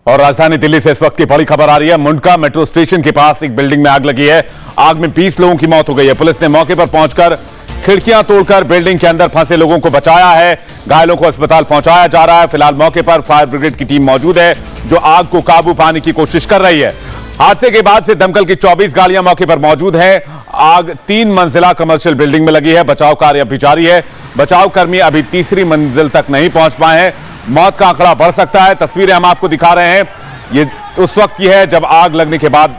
और राजधानी दिल्ली से इस वक्त की बड़ी खबर आ रही है। मुंडका मेट्रो स्टेशन के पास एक बिल्डिंग में आग लगी है। आग में 20 लोगों की मौत हो गई है। पुलिस ने मौके पर पहुंचकर खिड़कियां तोड़कर बिल्डिंग के अंदर फंसे लोगों को बचाया है। घायलों को अस्पताल पहुंचाया जा रहा है। फिलहाल मौके पर फायर ब्रिगेड की टीम मौजूद है जो आग को काबू पाने की कोशिश कर रही है। हादसे के बाद से दमकल की 24 गाड़ियां मौके पर मौजूद है। आग 3 मंजिला कमर्शियल बिल्डिंग में लगी है। बचाव कार्य अभी जारी है। बचाव कर्मी अभी तीसरी मंजिल तक नहीं पहुंच पाए हैं। मौत का आंकड़ा बढ़ सकता है। तस्वीरें हम आपको दिखा रहे हैं। ये उस वक्त की है जब आग लगने के बाद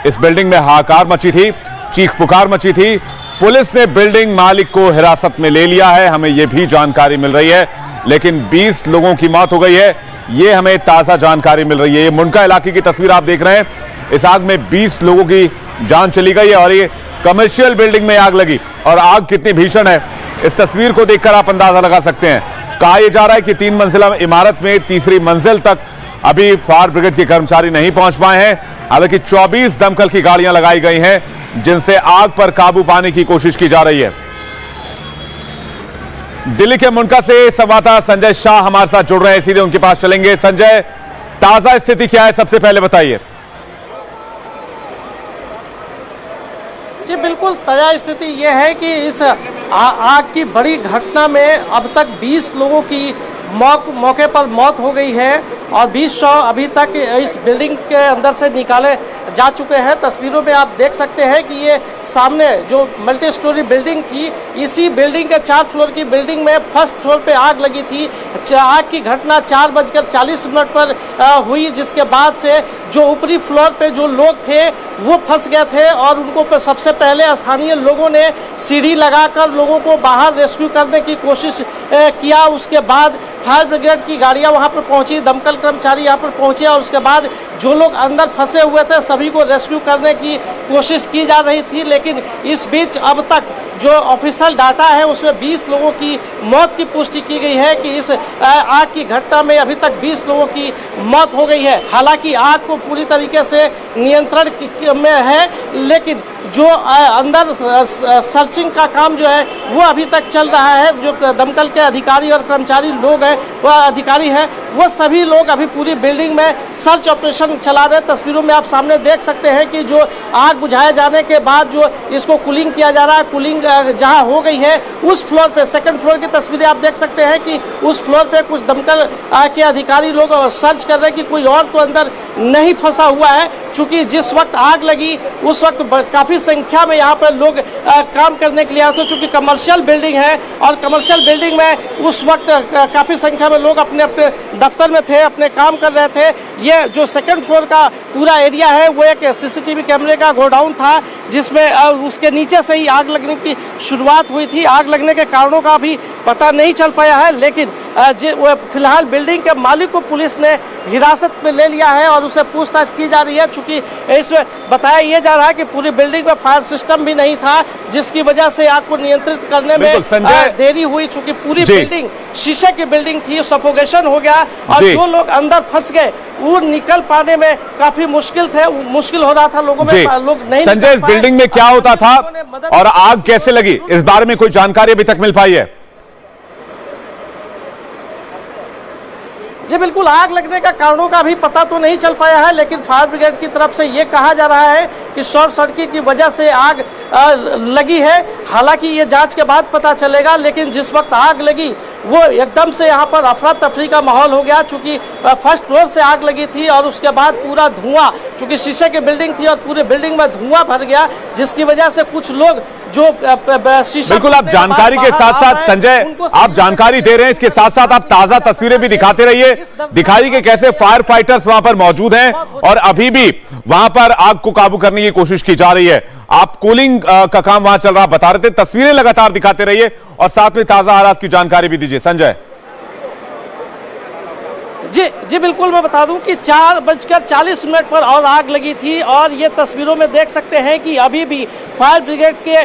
इस बिल्डिंग में हाहाकार मची थी, चीख पुकार मची थी। पुलिस ने बिल्डिंग मालिक को हिरासत में ले लिया है, हमें यह भी जानकारी मिल रही है। लेकिन 20 लोगों की मौत हो गई है, यह हमें ताजा जानकारी मिल रही है। ये मुंडका इलाके की तस्वीर आप देख रहे हैं। इस आग में 20 लोगों की जान चली गई है और ये कमर्शियल बिल्डिंग में आग लगी। और आग कितनी भीषण है इस तस्वीर को देखकर आप अंदाजा लगा सकते हैं। कहा यह जा रहा है कि 3 मंजिला इमारत में तीसरी मंजिल तक अभी फायर ब्रिगेड के कर्मचारी नहीं पहुंच पाए हैं। हालांकि 24 दमकल की गाड़ियां लगाई गई हैं जिनसे आग पर काबू पाने की कोशिश की जा रही है। दिल्ली के मुंडका से संवाददाता संजय शाह हमारे साथ जुड़ रहे हैं, सीधे उनके पास चलेंगे। संजय, ताजा स्थिति क्या है, सबसे पहले बताइए। जी बिल्कुल, ताजा स्थिति यह है कि इस आग की बड़ी घटना में अब तक 20 लोगों की मौके पर मौत हो गई है और 20 शव अभी तक इस बिल्डिंग के अंदर से निकाले जा चुके हैं। तस्वीरों में आप देख सकते हैं कि ये सामने जो मल्टी स्टोरी बिल्डिंग थी, इसी बिल्डिंग के 4 फ्लोर की बिल्डिंग में फर्स्ट फ्लोर पे आग लगी थी। आग की घटना 4:40 पर हुई, जिसके बाद से जो ऊपरी फ्लोर पे जो लोग थे वो फंस गए थे और उनको सबसे पहले स्थानीय लोगों ने सीढ़ी लगाकर लोगों को बाहर रेस्क्यू करने की कोशिश किया। उसके बाद फायर ब्रिगेड की गाड़ियां वहां पर पहुंची, दमकल कर्मचारी यहां पर पहुंचे और उसके बाद जो लोग अंदर फंसे हुए थे सभी को रेस्क्यू करने की कोशिश की जा रही थी। लेकिन इस बीच अब तक जो ऑफिशियल डाटा है उसमें 20 लोगों की मौत की पुष्टि की गई है कि इस आग की घटना में अभी तक 20 लोगों की मौत हो गई है। हालांकि आग को पूरी तरीके से नियंत्रण में है, लेकिन जो अंदर सर्चिंग का काम जो है वो अभी तक चल रहा है। जो दमकल के अधिकारी और कर्मचारी लोग हैं, वह अधिकारी हैं, वो सभी लोग अभी पूरी बिल्डिंग में सर्च ऑपरेशन चला रहे हैं। तस्वीरों में आप सामने देख सकते हैं कि जो आग बुझाए जाने के बाद जो इसको कूलिंग किया जा रहा है, कूलिंग जहां हो गई है उस फ्लोर पे, सेकंड फ्लोर की तस्वीरें आप देख सकते हैं कि उस फ्लोर पे कुछ दमकल के अधिकारी लोग सर्च कर रहे हैं कि कोई और तो अंदर नहीं फंसा हुआ है। चूंकि जिस वक्त आग लगी उस वक्त काफी संख्या में यहाँ पर लोग काम करने के लिए आए थे। चूंकि कमर्शियल बिल्डिंग है और कमर्शियल बिल्डिंग में उस वक्त काफी संख्या में लोग अपने अपने दफ्तर में थे, अपने काम कर रहे थे। ये जो सेकंड फ्लोर का पूरा एरिया है वो एक सीसीटीवी कैमरे का गोडाउन था, जिसमें उसके नीचे से ही आग लगने की शुरुआत हुई थी। आग लगने के कारणों का अभी पता नहीं चल पाया है, लेकिन फिलहाल बिल्डिंग के मालिक को पुलिस ने हिरासत में ले लिया है और उसे पूछताछ की जा रही है। चूंकि इसमें बताया यह जा रहा है कि पूरी बिल्डिंग में फायर सिस्टम भी नहीं था, जिसकी वजह से आग को नियंत्रित करने में देरी हुई। चूंकि पूरी बिल्डिंग शीशे की बिल्डिंग थी, सफोकेशन हो गया और जो लोग अंदर फंस गए वो निकल पाने में काफी मुश्किल हो रहा था लोगों में। लोग नहीं। संजय, इस बिल्डिंग में क्या होता था और आग कैसे लगी, इस बारे में कोई जानकारी अभी तक मिल पाई है? जी बिल्कुल, आग लगने का कारणों का भी पता तो नहीं चल पाया है, लेकिन फायर ब्रिगेड की तरफ से ये कहा जा रहा है कि शॉर्ट सर्किट की वजह से आग लगी है। हालांकि ये जांच के बाद पता चलेगा, लेकिन जिस वक्त आग लगी वो एकदम से यहाँ पर अफरा तफरी का माहौल हो गया। चूंकि फर्स्ट फ्लोर से आग लगी थी और उसके बाद पूरा धुआं, चूंकि शीशे की बिल्डिंग थी और पूरे बिल्डिंग में धुआं भर गया, जिसकी वजह से कुछ लोग जो शीशा, बिल्कुल आप जानकारी के साथ साथ संजय आप जानकारी दे रहे हैं, इसके साथ साथ आप ताजा तस्वीरें भी दिखाते रहिए, दिखाइए कि कैसे फायर फाइटर्स वहां पर मौजूद हैं और अभी भी वहां पर आग को काबू करने की कोशिश की जा रही है। आप कूलिंग का काम वहां चल रहा बता रहे थे, तस्वीरें लगातार दिखाते रहिए और साथ में ताजा हालात की जानकारी भी दीजिए। संजय जी बिल्कुल, मैं बता दूं कि 4:40 पर और आग लगी थी और ये तस्वीरों में देख सकते हैं कि अभी भी फायर ब्रिगेड के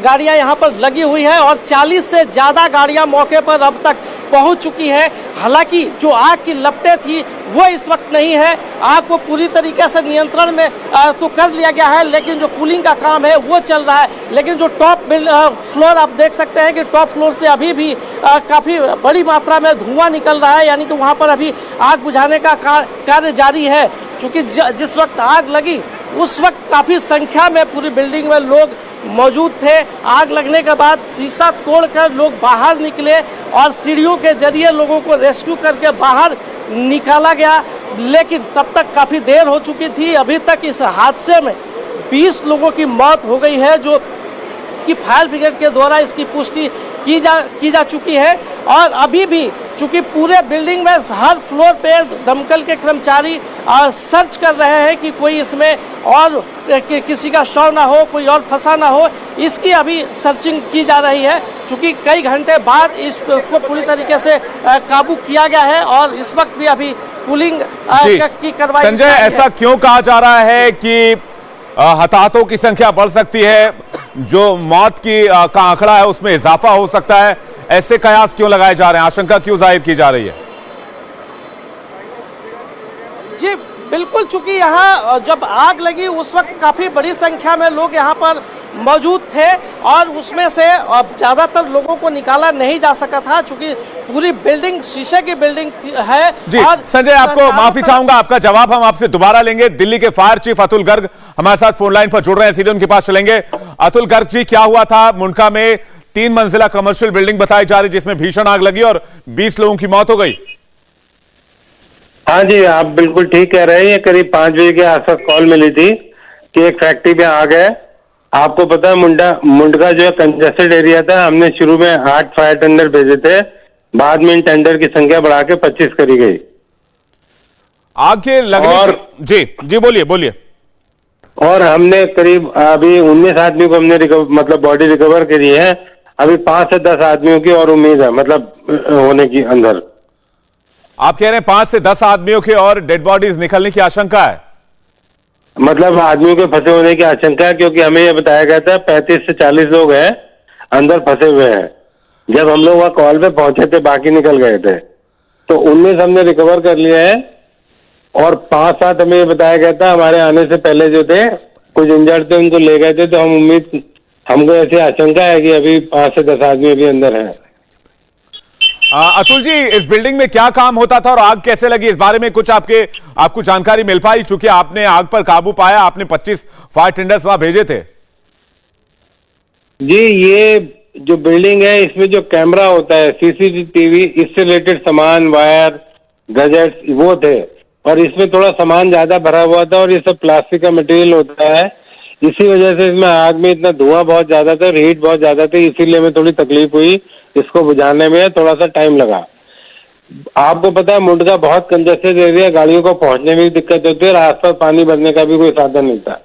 गाड़ियां यहां पर लगी हुई है और 40 से ज़्यादा गाड़ियां मौके पर अब तक पहुंच चुकी है। हालांकि जो आग की लपटें थी वो इस वक्त नहीं है। आग को पूरी तरीके से नियंत्रण में तो कर लिया गया है, लेकिन जो कूलिंग का काम है वो चल रहा है। लेकिन जो टॉप फ्लोर आप देख सकते हैं कि टॉप फ्लोर से अभी भी काफ़ी बड़ी मात्रा में धुआं निकल रहा है, यानी कि वहाँ पर अभी आग बुझाने का कार्य जारी है। क्योंकि जिस वक्त आग लगी उस वक्त काफ़ी संख्या में पूरी बिल्डिंग में लोग मौजूद थे। आग लगने के बाद शीशा तोड़कर लोग बाहर निकले और सीढ़ियों के जरिए लोगों को रेस्क्यू करके बाहर निकाला गया, लेकिन तब तक काफ़ी देर हो चुकी थी। अभी तक इस हादसे में 20 लोगों की मौत हो गई है, जो कि फायर ब्रिगेड के द्वारा इसकी पुष्टि की जा चुकी है। और अभी भी चूंकि पूरे बिल्डिंग में हर फ्लोर पे दमकल के कर्मचारी सर्च कर रहे हैं कि कोई इसमें और किसी का शव ना हो, कोई और फंसा ना हो, इसकी अभी सर्चिंग की जा रही है। चूंकि कई घंटे बाद इसको पूरी तरीके से काबू किया गया है और इस वक्त भी अभी पुलिंग की कार्रवाई। संजय, ऐसा क्यों कहा जा रहा है कि हताहतों की संख्या बढ़ सकती है, जो मौत का आंकड़ा है उसमें इजाफा हो सकता है? ऐसे कयास क्यों लगाए जा रहे हैं, आशंका क्यों जाहिर की जा रही है? जी बिल्कुल, चूंकि यहाँ जब आग लगी उस वक्त काफी बड़ी संख्या में लोग यहाँ पर मौजूद थे और उसमें से ज्यादातर लोगों को निकाला नहीं जा सका था, चूंकि पूरी बिल्डिंग शीशे की बिल्डिंग है। जी और संजय, आपको माफी चाहूंगा, आपका जवाब हम आपसे दोबारा लेंगे। दिल्ली के फायर चीफ अतुल गर्ग हमारे साथ फोन लाइन पर जुड़ रहे हैं, सीधे उनके पास चलेंगे। अतुल गर्ग जी, क्या हुआ था मुंडका में? 3 मंजिला कमर्शियल बिल्डिंग बताई जा रही जिसमें भीषण आग लगी और 20 लोगों की मौत हो गई। हाँ जी, आप बिल्कुल ठीक कह रहे हैं। करीब 5 बजे के आसपास कॉल मिली थी कि एक फैक्ट्री में आग है। आपको पता है मुंडका जो है कंजेस्टेड एरिया था। हमने शुरू में 8 फायर टेंडर भेजे थे, बाद में इन टेंडर की संख्या बढ़ा के 25 करी गई। आग के लगने जी बोलिए। और हमने करीब अभी 19 आदमी को हमने मतलब बॉडी रिकवर करी है। अभी 5 से 10 आदमियों की और उम्मीद है, मतलब होने की अंदर। आप कह रहे हैं 5 से 10 आदमियों के और डेड बॉडीज निकलने की आशंका है? मतलब आदमियों के फंसे होने की आशंका है, क्योंकि हमें यह बताया गया था 35 से 40 लोग हैं अंदर फंसे हुए हैं। जब हम लोग वहां कॉल पे पहुंचे थे बाकी निकल गए थे, तो 19 हमने रिकवर कर लिया है और 5-7 हमें ये बताया गया था हमारे आने से पहले जो थे कुछ इंजर्ड थे, उनको ले गए थे। तो हमको ऐसी आशंका है कि अभी 5 से 10 आदमी अभी अंदर हैं। अतुल जी, इस बिल्डिंग में क्या काम होता था और आग कैसे लगी, इस बारे में कुछ आपको जानकारी मिल पाई? चूंकि आपने आग पर काबू पाया, आपने 25 फायर टेंडर्स वहां भेजे थे। जी, ये जो बिल्डिंग है इसमें जो कैमरा होता है, सीसीटीवी, इससे रिलेटेड सामान, वायर, गैजेट्स वो थे। और इसमें थोड़ा सामान ज्यादा भरा हुआ था और ये सब प्लास्टिक का मटेरियल होता है। इसी वजह से इसमें आग में इतना धुआं बहुत ज्यादा था और हीट बहुत ज्यादा थी, इसीलिए हमें थोड़ी तकलीफ हुई। इसको बुझाने में थोड़ा सा टाइम लगा। आपको पता है मुंडका बहुत कंजेस्टेड एरिया, गाड़ियों को पहुंचने में भी दिक्कत होती है और आसपास पानी भरने का भी कोई साधन नहीं था।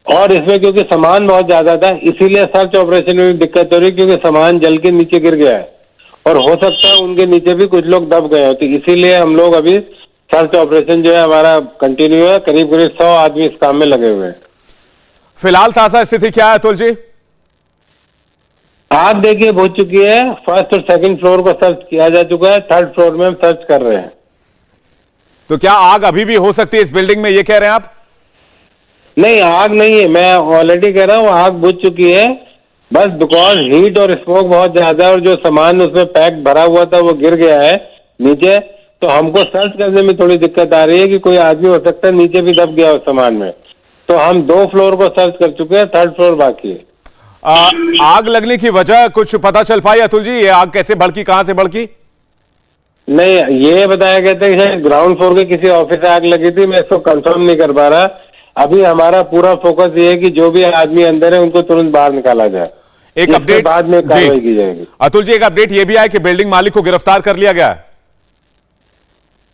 और इसमें क्योंकि सामान बहुत ज्यादा था, इसीलिए सर्च ऑपरेशन में भी दिक्कत हो रही, क्योंकि सामान जल के नीचे गिर गया है और हो सकता है उनके नीचे भी कुछ लोग दब गए होते। इसीलिए हम लोग अभी सर्च ऑपरेशन जो है हमारा कंटिन्यू है। करीब 100 आदमी इस काम में लगे हुए हैं। फिलहाल ताजा स्थिति क्या है अतुल जी? आग देखिए हो चुकी है। फर्स्ट और सेकंड फ्लोर को सर्च किया जा चुका है, थर्ड फ्लोर में हम सर्च कर रहे हैं। तो क्या आग अभी भी हो सकती है इस बिल्डिंग में, ये कह रहे हैं आप? नहीं, आग नहीं है, मैं ऑलरेडी कह रहा हूँ आग बुझ चुकी है। बस बिकॉज हीट और स्मोक बहुत ज्यादा है और जो सामान उसमें पैक भरा हुआ था वो गिर गया है नीचे, तो हमको सर्च करने में थोड़ी दिक्कत आ रही है कि कोई आदमी हो सकता है नीचे भी दब गया उस सामान में। तो हम 2 फ्लोर को सर्च कर चुके हैं, थर्ड फ्लोर बाकी है। आग लगने की वजह कुछ पता चल पाई अतुल जी? ये आग कैसे भड़की, कहां से भड़की? नहीं, ये बताया गया था कि ग्राउंड फ्लोर के किसी ऑफिस से आग लगी थी। मैं इसको कंफर्म नहीं कर पा रहा। अभी हमारा पूरा फोकस ये है कि जो भी आदमी अंदर है उनको तुरंत बाहर निकाला जाए। एक अपडेट बाद में कार्रवाई की जाएगी। अतुल जी, एक अपडेट ये भी आया कि बिल्डिंग मालिक को गिरफ्तार कर लिया गया है।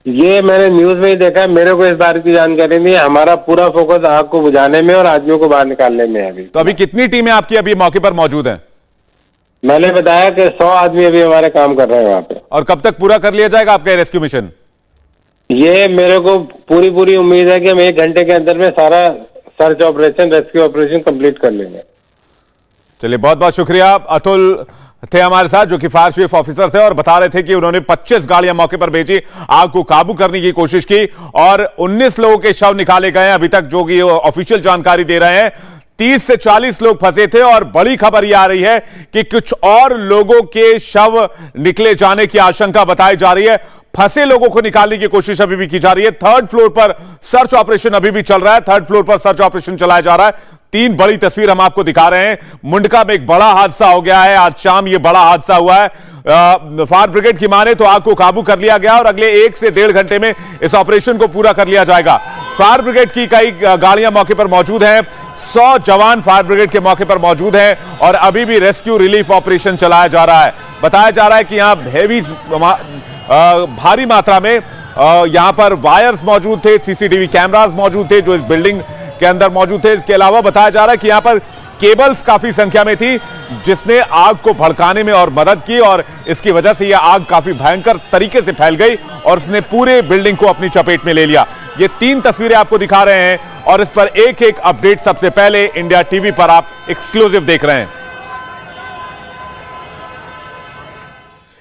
ये मैंने न्यूज में ही देखा, मेरे को इस बारे की जानकारी नहीं है। हमारा पूरा फोकस आग को बुझाने में और आदमियों को बाहर निकालने में है। तो अभी कितनी टीमें आपकी अभी मौके पर मौजूद हैं? मैंने बताया कि 100 आदमी अभी हमारे काम कर रहे हैं वहां पे। और कब तक पूरा कर लिया जाएगा आपका रेस्क्यू मिशन? ये मेरे को पूरी उम्मीद है कि हम 1 घंटे के अंदर में सारा search operation, rescue operation complete कर लेंगे। चलिए, बहुत बहुत शुक्रिया। अतुल थे हमारे साथ, जो कि फायर चीफ ऑफिसर थे और बता रहे थे कि उन्होंने 25 गाड़ियां मौके पर भेजी, आग को काबू करने की कोशिश की और 19 लोगों के शव निकाले गए। अभी तक जो कि ऑफिशियल जानकारी दे रहे हैं 30 से 40 लोग फंसे थे और बड़ी खबर यह आ रही है कि कुछ और लोगों के शव निकले जाने की आशंका बताई जा रही है। फंसे लोगों को निकालने की कोशिश अभी भी की जा रही है। थर्ड फ्लोर पर सर्च ऑपरेशन अभी भी चल रहा है। थर्ड फ्लोर पर सर्च ऑपरेशन चलाया जा रहा है। 3 बड़ी तस्वीर हम आपको दिखा रहे हैं। मुंडका में एक बड़ा हादसा हो गया है। आज शाम यह बड़ा हादसा हुआ है। फायर ब्रिगेड की माने तो आग को काबू कर लिया गया और अगले 1 से 1.5 घंटे में इस ऑपरेशन को पूरा कर लिया जाएगा। फायर ब्रिगेड की कई गाड़ियां मौके पर मौजूद हैं। 100 जवान फायर ब्रिगेड के मौके पर मौजूद हैं और अभी भी रेस्क्यू रिलीफ ऑपरेशन चलाया जा रहा है। बताया जा रहा है कि यहां भारी मात्रा में यहां पर वायर्स मौजूद थे, सीसीटीवी कैमरास मौजूद थे जो इस बिल्डिंग के अंदर मौजूद थे। इसके अलावा बताया जा रहा है कि यहां पर केबल्स काफी संख्या में थी जिसने आग को भड़काने में और मदद की और इसकी वजह से यह आग काफी भयंकर तरीके से फैल गई और उसने पूरे बिल्डिंग को अपनी चपेट में ले लिया। ये 3 तस्वीरें आपको दिखा रहे हैं और इस पर एक-एक अपडेट सबसे पहले इंडिया टीवी पर आप एक्सक्लूसिव देख रहे हैं।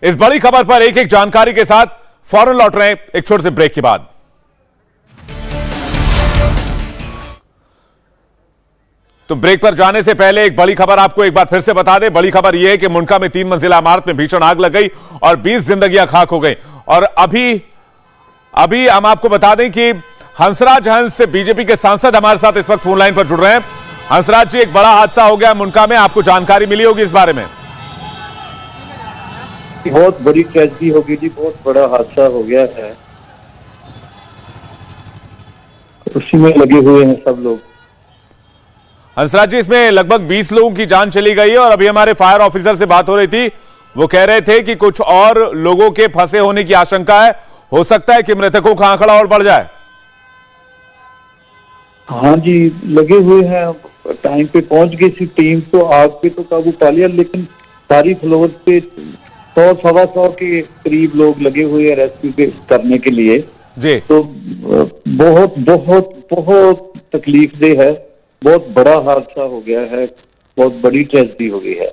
इस बड़ी खबर पर एक-एक जानकारी के साथ फौरन लौट रहे हैं एक छोटे से ब्रेक के बाद। तो ब्रेक पर जाने से पहले एक बड़ी खबर आपको एक बार फिर से बता दें। बड़ी खबर यह है कि मुंडका में 3 मंजिला इमारत में भीषण आग लग गई और 20 जिंदगियां खाक हो गई। और अभी हम आपको बता दें कि हंसराज हंस से बीजेपी के सांसद हमारे साथ इस वक्त फोन लाइन पर जुड़ रहे हैं। हंसराज जी, एक बड़ा हादसा हो गया मुंडका में, आपको जानकारी मिली होगी इस बारे में। बहुत बड़ी ट्रेजेडी हो गई जी, बहुत बड़ा हादसा हो गया है। उसी में लगे हुए हैं सब लोग। हंसराज जी, इसमें लगभग 20 लोगों की जान चली गई है और अभी हमारे फायर ऑफिसर से बात हो रही थी, वो कह रहे थे कि कुछ और लोगों के फंसे होने की आशंका है। हो सकता है कि मृतकों का आंकड़ा और बढ़ जाए। हाँ जी, लगे हुए हैं। टाइम पे पहुंच गई थी टीम, तो आग पे तो काबू पा लिया, लेकिन सारी फ्लोर पे 100-125 के करीब लोग लगे हुए हैं रेस्क्यू करने के लिए जी। तो बहुत बहुत बहुत तकलीफदेह है। बहुत बड़ा हादसा हो गया है, बहुत बड़ी ट्रेजेडी हो गई है।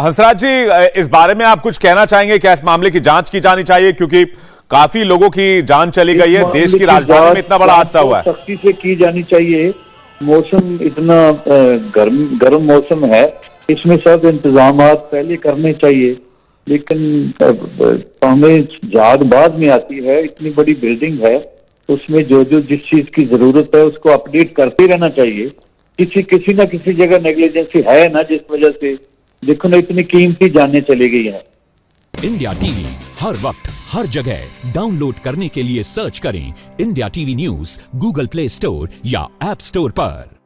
हंसराज जी, इस बारे में आप कुछ कहना चाहेंगे? क्या इस मामले की जांच की जानी चाहिए, क्योंकि काफी लोगों की जान चली गई है, देश की राजधानी में इतना बड़ा हादसा हुआ है। सख्ती से की जानी चाहिए। मौसम इतना गर्म मौसम है, इसमें सब इंतजाम पहले करने चाहिए, लेकिन हमें जाग बाद में आती है। इतनी बड़ी बिल्डिंग है, उसमें जो जिस चीज की जरूरत है उसको अपडेट करते रहना चाहिए। किसी ना किसी जगह नेग्लिजेंसी है ना, जिस वजह से देखो ना इतनी कीमती जानें चली गई हैं। इंडिया टीवी हर वक्त हर जगह डाउनलोड करने के लिए सर्च करें India TV news Google play store या ऐप स्टोर पर।